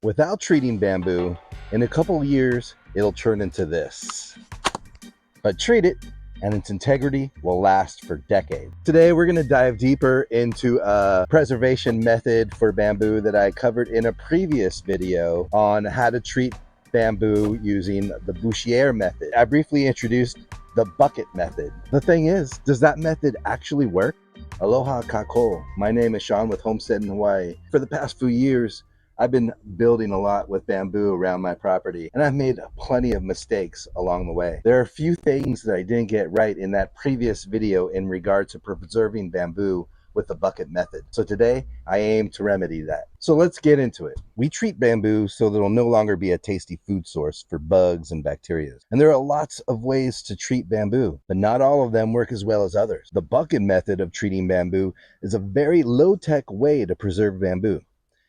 Without treating bamboo, in a couple years, it'll turn into this. But treat it, and its integrity will last for decades. Today, we're gonna dive deeper into a preservation method for bamboo that I covered in a previous video on how to treat bamboo using the Bouchier method. I briefly introduced the bucket method. The thing is, does that method actually work? Aloha kako. My name is Sean with Homestead in Hawaii. For the past few years, I've been building a lot with bamboo around my property, and I've made plenty of mistakes along the way. There are a few things that I didn't get right in that previous video in regard to preserving bamboo with the bucket method. So today, I aim to remedy that. So let's get into it. We treat bamboo so that it'll no longer be a tasty food source for bugs and bacteria. And there are lots of ways to treat bamboo, but not all of them work as well as others. The bucket method of treating bamboo is a very low-tech way to preserve bamboo.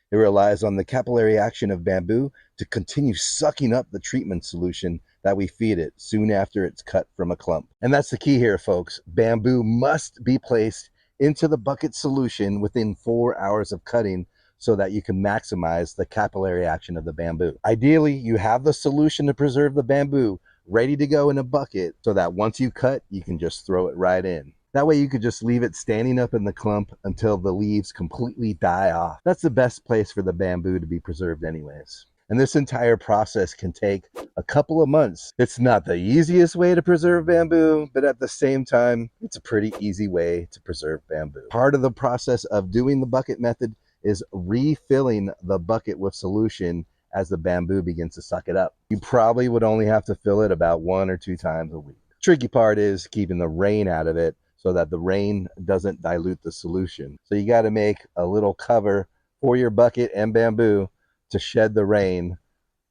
It relies on the capillary action of bamboo to continue sucking up the treatment solution that we feed it soon after it's cut from a clump. And that's the key here, folks. Bamboo must be placed into the bucket solution within 4 hours of cutting so that you can maximize the capillary action of the bamboo. Ideally, you have the solution to preserve the bamboo ready to go in a bucket so that once you cut, you can just throw it right in. That way you could just leave it standing up in the clump until the leaves completely die off. That's the best place for the bamboo to be preserved anyways. And this entire process can take a couple of months. It's not the easiest way to preserve bamboo, but at the same time, it's a pretty easy way to preserve bamboo. Part of the process of doing the bucket method is refilling the bucket with solution as the bamboo begins to suck it up. You probably would only have to fill it about 1 or 2 times a week. The tricky part is keeping the rain out of it so that the rain doesn't dilute the solution. So you got to make a little cover for your bucket and bamboo to shed the rain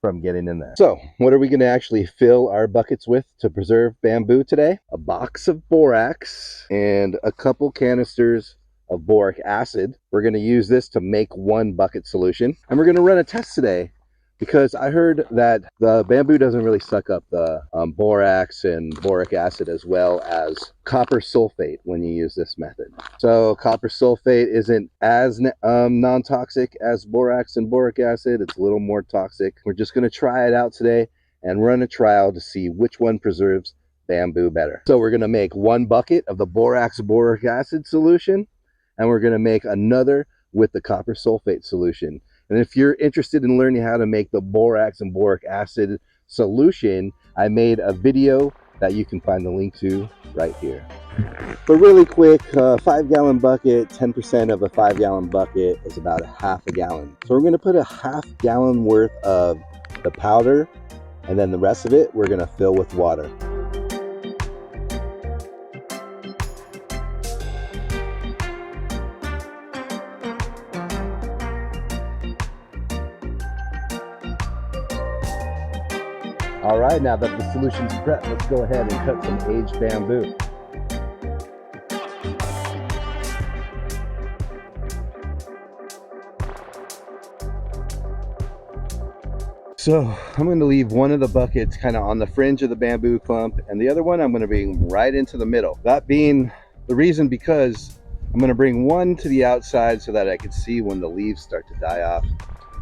from getting in there. So what are we going to actually fill our buckets with to preserve bamboo today? A box of borax and a couple canisters of boric acid. We're going to use this to make 1 bucket solution. And we're going to run a test today because I heard that the bamboo doesn't really suck up the borax and boric acid as well as copper sulfate when you use this method. So copper sulfate isn't as non-toxic as borax and boric acid. It's a little more toxic. We're just going to try it out today and run a trial to see which one preserves bamboo better. So we're going to make 1 bucket of the borax boric acid solution, and we're going to make another with the copper sulfate solution. And if you're interested in learning how to make the borax and boric acid solution, I made a video that you can find the link to right here. But really quick, 5-gallon bucket, 10% of a 5-gallon bucket is about a half a gallon. So we're going to put a half gallon worth of the powder, and then the rest of it we're going to fill with water. All right, now that the solution's prepped, let's go ahead and cut some aged bamboo. So I'm going to leave one of the buckets kind of on the fringe of the bamboo clump, and the other one I'm going to bring right into the middle. That being the reason because I'm going to bring one to the outside so that I can see when the leaves start to die off.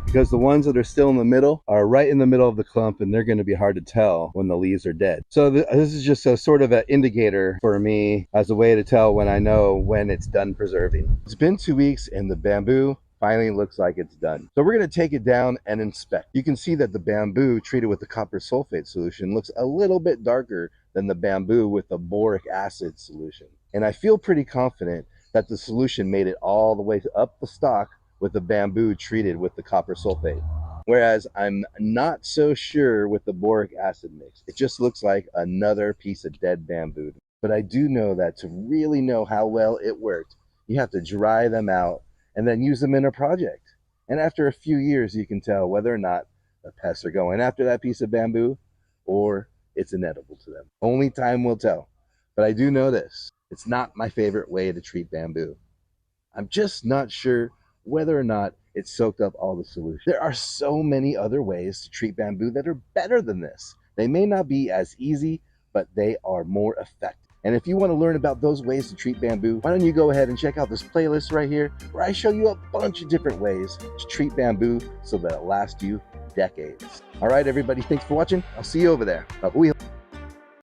Because the ones that are still in the middle are right in the middle of the clump, and they're going to be hard to tell when the leaves are dead. So this is just a sort of an indicator for me as a way to tell when I know when it's done preserving. It's been 2 weeks and the bamboo finally looks like it's done. So we're going to take it down and inspect. You can see that the bamboo treated with the copper sulfate solution looks a little bit darker than the bamboo with the boric acid solution. And I feel pretty confident that the solution made it all the way up the stalk with the bamboo treated with the copper sulfate. Whereas I'm not so sure with the boric acid mix. It just looks like another piece of dead bamboo. But I do know that to really know how well it worked, you have to dry them out and then use them in a project. And after a few years, you can tell whether or not the pests are going after that piece of bamboo or it's inedible to them. Only time will tell. But I do know this. It's not my favorite way to treat bamboo. I'm just not sure whether or not it soaked up all the solution. There are so many other ways to treat bamboo that are better than this. They may not be as easy, but they are more effective. And if you want to learn about those ways to treat bamboo, why don't you go ahead and check out this playlist right here, where I show you a bunch of different ways to treat bamboo so that it lasts you decades. All right, everybody, thanks for watching. I'll see you over there. Hawai'i.